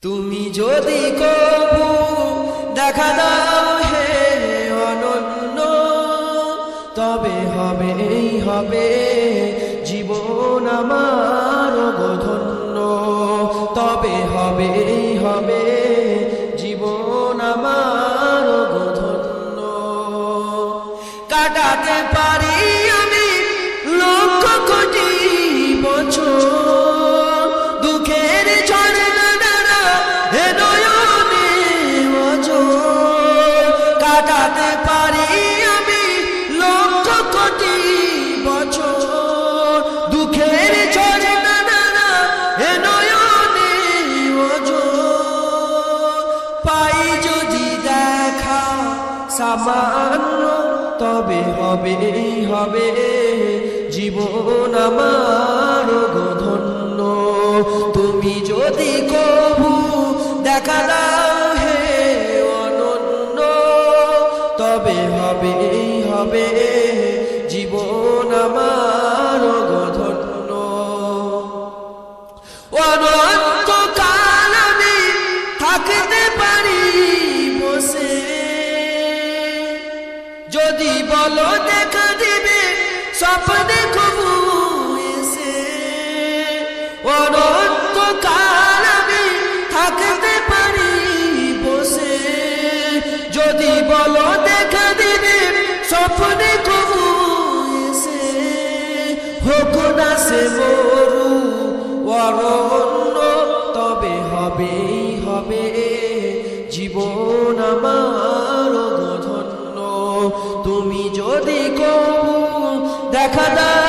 তুমি যদি কবু দেখা দাও হে অনন্য, তবে হবে জীবন আমার ধন্য, তবে হবে জীবন আমার ধন্য। কাটাতে পারি আমি লক্ষ কোটি বছর, দুঃখের ঝড় নানা হে নয়নে অঝোর। কাটাতে পারি আমি লক্ষ কোটি বছর, দুঃখের ঝড় নানা হে নয়নে অঝোর। পাই যদি দেখা সামান্য, তবে হবে জীবন আমার ধন্য। তুমি যদি কবু দেখা দাও হে অনন্য, তবে হবে জীবন আমার ধন্য। অনন্তকাল আমি থাকতে পারি বসে, যদি বলো দেখা দিবে স্বপ্নে কবু এসে। অনন্তকাল আমি থাকতে পারি বসে, যদি বলো দেখা দিবে স্বপ্নে কবু এসে। হোক না সে মরু অরণ্য, তবে হবে জীবন আমার ধন্য। তুমি যদি কবু দেখা দাও